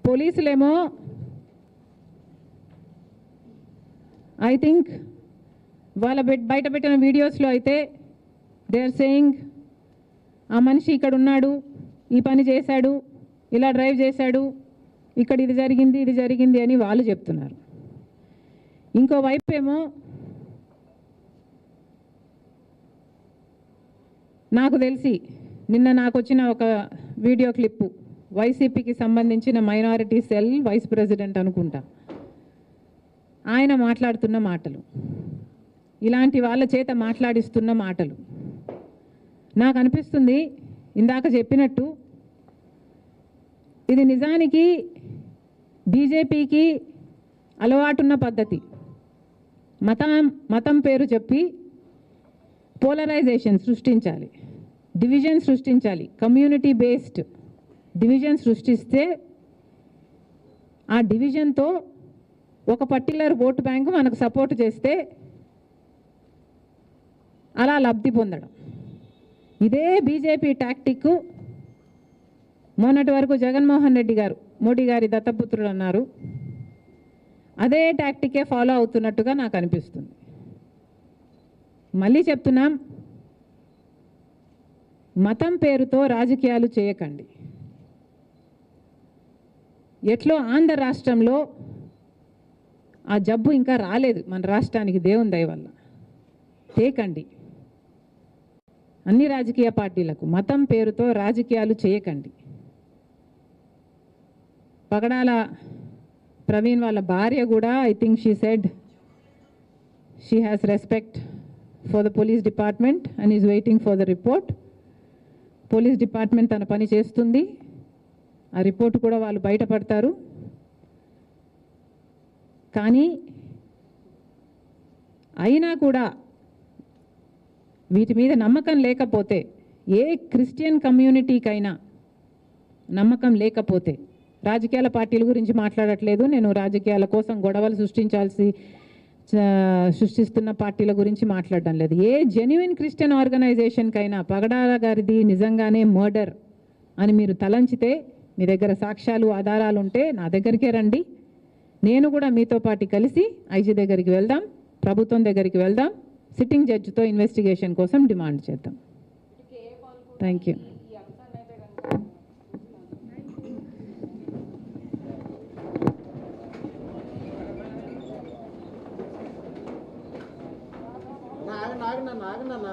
పోలీసులేమో I think వాళ్ళ బయట పెట్టిన వీడియోస్లో అయితే దే ఆర్ సేయింగ్ ఆ మనిషి ఇక్కడ ఉన్నాడు, ఈ పని చేశాడు, ఇలా డ్రైవ్ చేశాడు, ఇక్కడ ఇది జరిగింది అని వాళ్ళు చెప్తున్నారు. ఇంకోవైపు ఏమో నాకు తెలిసి నిన్న నాకు వచ్చిన ఒక వీడియో క్లిప్పు వైసీపీకి సంబంధించిన మైనారిటీ సెల్ వైస్ ప్రెసిడెంట్ అనుకుంటా, ఆయన మాట్లాడుతున్న మాటలు, ఇలాంటి వాళ్ళ చేత మాట్లాడిస్తున్న మాటలు నాకు అనిపిస్తుంది ఇందాక చెప్పినట్టు ఇది నిజానికి బీజేపీకి అలవాటున్న పద్ధతి. మతం పేరు చెప్పి పోలరైజేషన్ సృష్టించాలి, డివిజన్ సృష్టించాలి, కమ్యూనిటీ బేస్డ్ డివిజన్ సృష్టిస్తే ఆ డివిజన్తో ఒక పర్టికులర్ ఓటు బ్యాంకు మనకు సపోర్ట్ చేస్తే అలా లబ్ధి పొందడం. ఇదే బీజేపీ టాక్టిక్ మొన్నటి వరకు జగన్మోహన్ రెడ్డి గారు మోడీ గారి దత్తపుత్రుడు అన్నారు, అదే టాక్టికే ఫాలో అవుతున్నట్టుగా నాకు అనిపిస్తుంది. మళ్ళీ చెప్తున్నాం, మతం పేరుతో రాజకీయాలు చేయకండి. ఎట్లో ఆంధ్ర రాష్ట్రంలో ఆ జబ్బు ఇంకా రాలేదు మన రాష్ట్రానికి, దేవుని దయ వల్ల. చేయకండి, అన్ని రాజకీయ పార్టీలకు మతం పేరుతో రాజకీయాలు చేయకండి. పగడాల ప్రవీణ్ వాళ్ళ భార్య కూడా I think she said she has respect for the police department and is waiting for the report. Police department తన పని చేస్తుంది, ఆ రిపోర్ట్ కూడా వాళ్ళు బయటపడతారు. కానీ అయినా కూడా వీటి మీద నమ్మకం లేకపోతే, ఏ క్రిస్టియన్ కమ్యూనిటీకైనా నమ్మకం లేకపోతే, రాజకీయాల పార్టీల గురించి మాట్లాడట్లేదు నేను, రాజకీయాల కోసం గొడవలు సృష్టిస్తున్న పార్టీల గురించి మాట్లాడడం లేదు. ఏ జెన్యున్ క్రిస్టియన్ ఆర్గనైజేషన్కైనా పగడాల గారిది నిజంగానే మర్డర్ అని మీరు తలంచితే, మీ దగ్గర సాక్ష్యాలు ఆధారాలు ఉంటే నా దగ్గరికే రండి, నేను కూడా మీతో పాటు కలిసి ఐజీ దగ్గరికి వెళ్దాం, ప్రభుత్వం దగ్గరికి వెళ్దాం, సిట్టింగ్ జడ్జితో ఇన్వెస్టిగేషన్ కోసం డిమాండ్ చేద్దాం. Thank you. నాగన్న